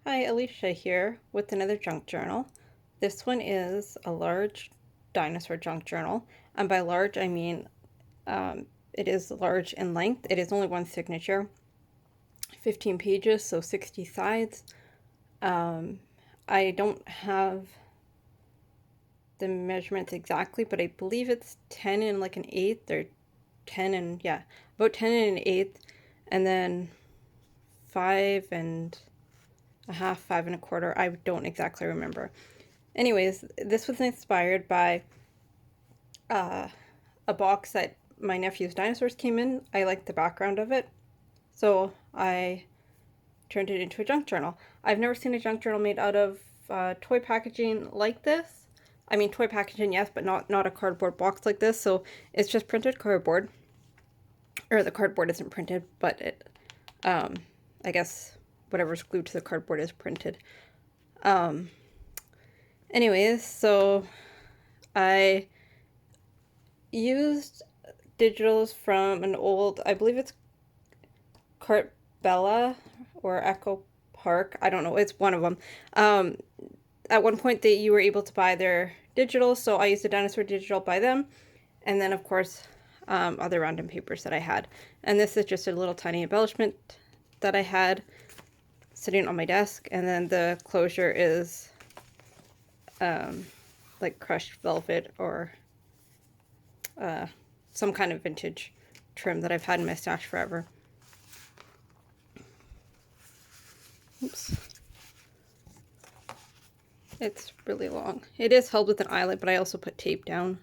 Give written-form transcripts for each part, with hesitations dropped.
Hi, Alicia here with another junk journal. This one is a large dinosaur junk journal, and by large I mean it is large in length. It is only one signature, 15 pages, so 60 sides. Um, I don't have the measurements exactly, but I believe it's 10 and like an eighth, or 10 and yeah, about 10 and an eighth, and then 5 and a half, 5 and a quarter. I don't exactly remember. Anyways, this was inspired by uh, a box that my nephew's dinosaurs came in. I liked the background of it, so I turned it into a junk journal. I've never seen a junk journal made out of toy packaging like this. I mean, toy packaging, yes, but not a cardboard box like this. So it's just printed cardboard, or the cardboard isn't printed, but um, I guess whatever's glued to the cardboard is printed. Um, Anyways, so I used digitals from an old, I believe it's Cart Bella or Echo Park. I don't know. It's one of them. Um, at one point, you were able to buy their digitals, so I used a dinosaur digital by them, and then of course other random papers that I had. And this is just a little tiny embellishment that I had sitting on my desk, and then the closure is like crushed velvet or some kind of vintage trim that I've had in my stash forever. Oops. It's really long. It is held with an eyelet, but I also put tape down,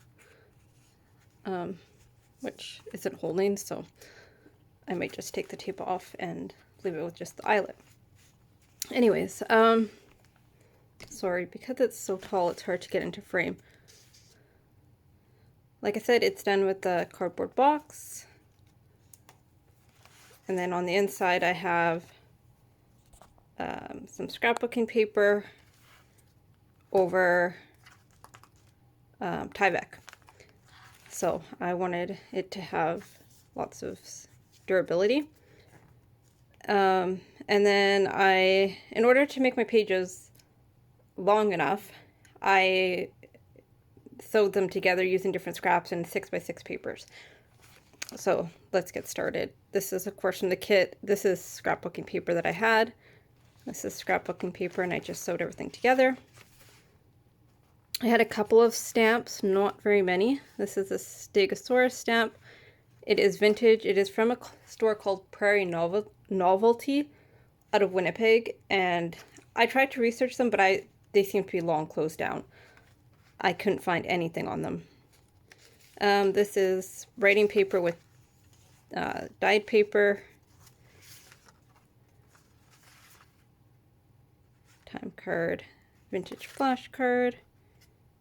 which isn't holding, so I might just take the tape off and leave it with just the eyelet. Anyways, sorry, because it's so tall, it's hard to get into frame. Like I said, it's done with the cardboard box. And then on the inside, I have some scrapbooking paper over Tyvek. So I wanted it to have lots of durability. And then in order to make my pages long enough, I sewed them together using different scraps and 6x6 papers. So let's get started. This is, of course, from the kit. This is scrapbooking paper that I had. This is scrapbooking paper, and I just sewed everything together. I had a couple of stamps, not very many. This is a Stegosaurus stamp. It is vintage. It is from a store called Prairie Novelty out of Winnipeg, and I tried to research them, but they seem to be long closed down. I couldn't find anything on them. This is writing paper with dyed paper, time card, vintage flashcard.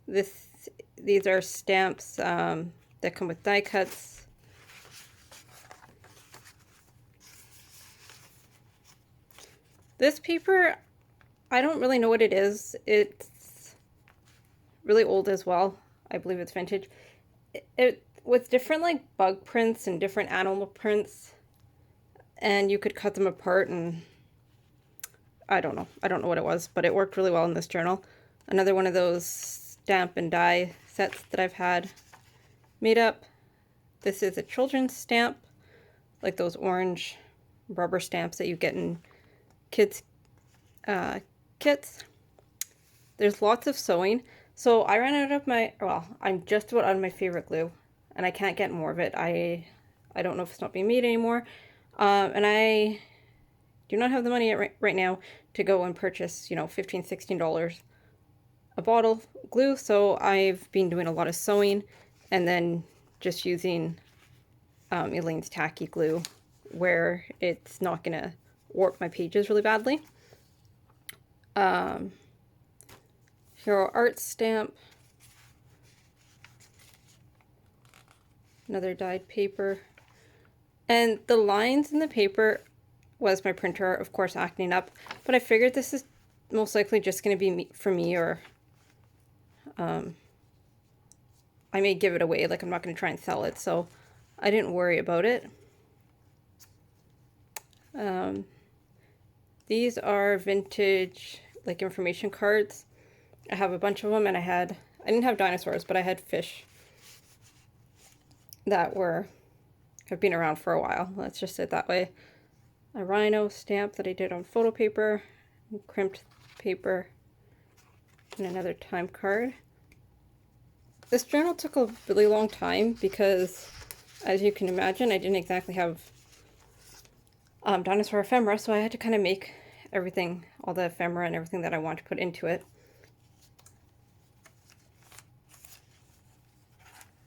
These are stamps that come with die cuts. This paper, I don't really know what it is. It's really old as well. I believe it's vintage. It with different like bug prints and different animal prints, and you could cut them apart, and I don't know what it was, but it worked really well in this journal. Another one of those stamp and die sets that I've had made up. This is a children's stamp, like those orange rubber stamps that you get in kids kits. There's lots of sewing. So I ran out of I'm just about out of my favorite glue, and I can't get more of it. I don't know if it's not being made anymore. And I do not have the money right now to go and purchase, $15, $16 a bottle of glue. So I've been doing a lot of sewing and then just using Elaine's tacky glue where it's not going to warp my pages really badly. Hero Art stamp. Another dyed paper. And the lines in the paper was my printer, of course, acting up. But I figured this is most likely just going to be for me, or I may give it away. Like, I'm not going to try and sell it. So I didn't worry about it. These are vintage, like, information cards. I have a bunch of them, and I didn't have dinosaurs, but I had fish that have been around for a while. Let's just say it that way. A rhino stamp that I did on photo paper, crimped paper, and another time card. This journal took a really long time because, as you can imagine, I didn't exactly have dinosaur ephemera, so I had to kind of make everything, all the ephemera and everything that I want to put into it.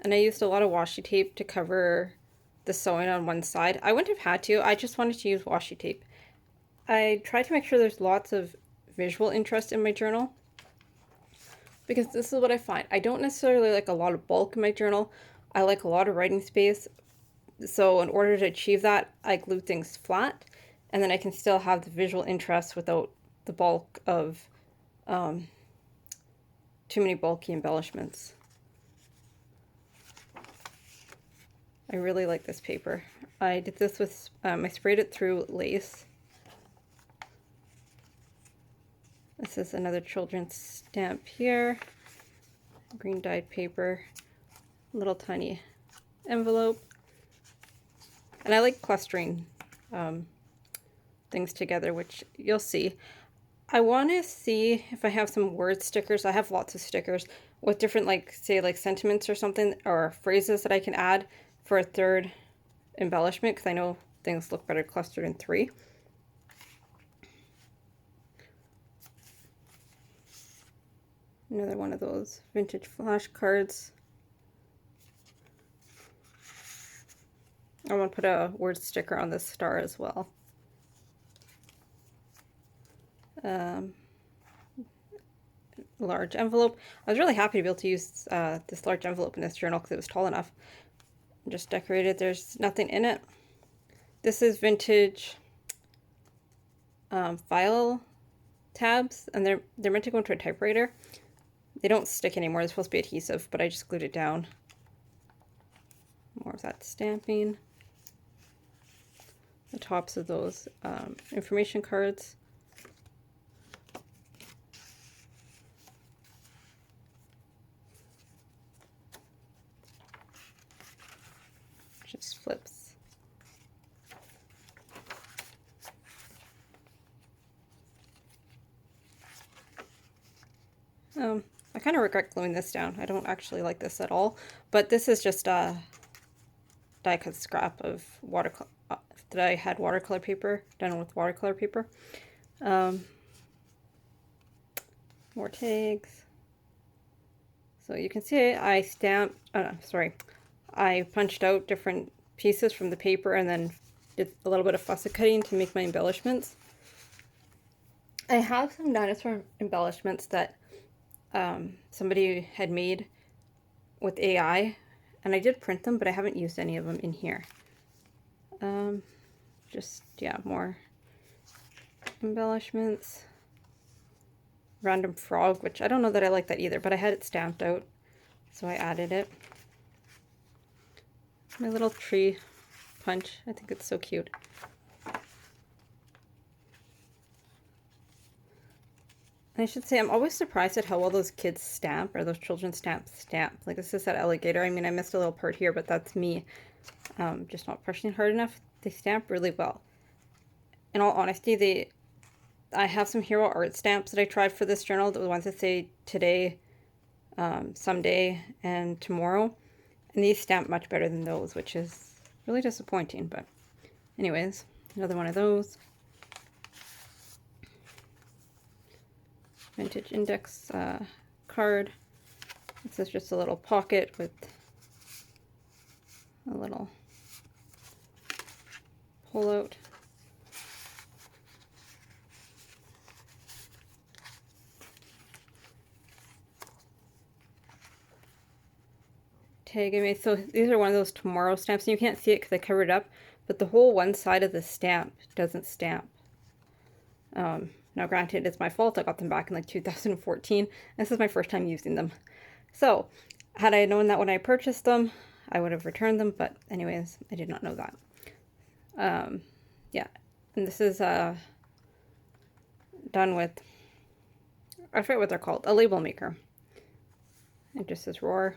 And I used a lot of washi tape to cover the sewing on one side. I wouldn't have had to, I just wanted to use washi tape. I tried to make sure there's lots of visual interest in my journal, because this is what I find. I don't necessarily like a lot of bulk in my journal. I like a lot of writing space. So in order to achieve that, I glue things flat, and then I can still have the visual interest without the bulk of too many bulky embellishments. I really like this paper. I did this with, I sprayed it through lace. This is another children's stamp here. Green dyed paper, little tiny envelope. And I like clustering things together, which you'll see. I want to see if I have some word stickers. I have lots of stickers with different, like, say, like sentiments or something, or phrases that I can add for a third embellishment, because I know things look better clustered in 3. Another one of those vintage flashcards. I want to put a word sticker on this star as well. Large envelope. I was really happy to be able to use this large envelope in this journal because it was tall enough. Just decorated. There's nothing in it. This is vintage file tabs, and they're meant to go into a typewriter. They don't stick anymore. They're supposed to be adhesive, but I just glued it down. More of that stamping. The tops of those information cards. Just flips. I kind of regret gluing this down. I don't actually like this at all, but this is just a die-cut scrap of watercolor that I had watercolor paper done with watercolor paper. More tags. So you can see I stamped, I punched out different pieces from the paper and then did a little bit of fussy cutting to make my embellishments. I have some dinosaur embellishments that somebody had made with AI, and I did print them, but I haven't used any of them in here. Yeah, more embellishments. Random frog, which I don't know that I like that either, but I had it stamped out, so I added it. My little tree punch. I think it's so cute. I should say, I'm always surprised at how well those kids stamp, or those children's stamp. Like, this is that alligator. I mean, I missed a little part here, but that's me just not pushing hard enough. They stamp really well. In all honesty, I have some hero art stamps that I tried for this journal, the ones that say today, someday, and tomorrow. And these stamp much better than those, which is really disappointing. But anyways, another one of those. Vintage index card. This is just a little pocket with a little pull out. Tag I made. So these are one of those tomorrow stamps, and you can't see it because I covered it up, but the whole one side of the stamp doesn't stamp. Now granted, it's my fault. I got them back in like 2014. This is my first time using them. So had I known that when I purchased them, I would have returned them, but anyways, I did not know that. Yeah, and this is done with, I forget what they're called, a label maker. It just says Roar.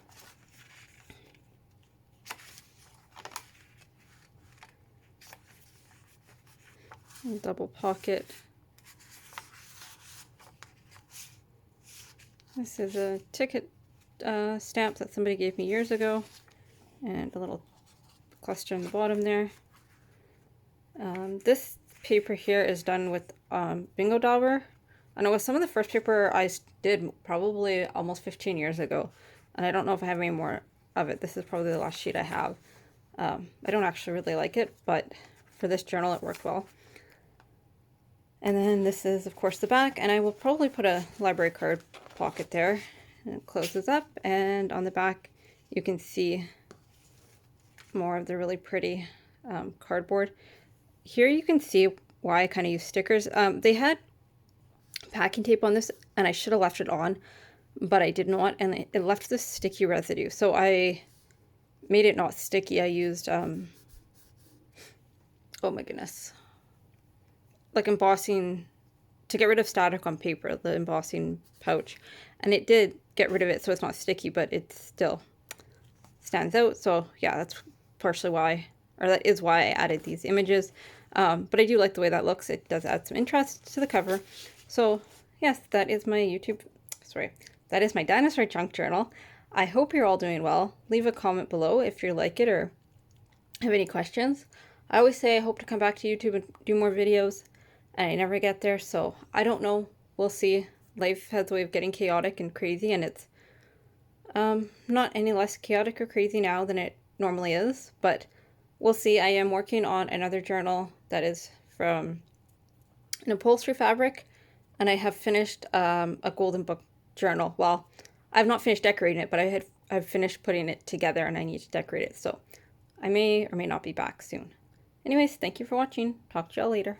And double pocket. This is a ticket stamp that somebody gave me years ago, and a little cluster on the bottom there. This paper here is done with bingo dauber, and it was some of the first paper I did probably almost 15 years ago, and I don't know if I have any more of it. This is probably the last sheet I have. I don't actually really like it, but for this journal it worked well. And then this is, of course, the back, and I will probably put a library card pocket there. And it closes up, and on the back you can see more of the really pretty cardboard. Here you can see why I kind of use stickers. They had packing tape on this, and I should have left it on, but I did not, and it left this sticky residue. So I made it not sticky. I used, oh my goodness, like embossing to get rid of static on paper, the embossing pouch, and it did get rid of it, so it's not sticky, but it still stands out. So yeah, that's partially why, or that is why I added these images. But I do like the way that looks. It does add some interest to the cover. So yes, that is my that is my dinosaur junk journal. I hope you're all doing well. Leave a comment below if you like it or have any questions. I always say I hope to come back to YouTube and do more videos, and I never get there, so I don't know. We'll see. Life has a way of getting chaotic and crazy, and it's not any less chaotic or crazy now than it normally is, but we'll see. I am working on another journal that is from an upholstery fabric, and I have finished a golden book journal. Well, I've not finished decorating it, but I've finished putting it together, and I need to decorate it, so I may or may not be back soon. Anyways, thank you for watching. Talk to y'all later.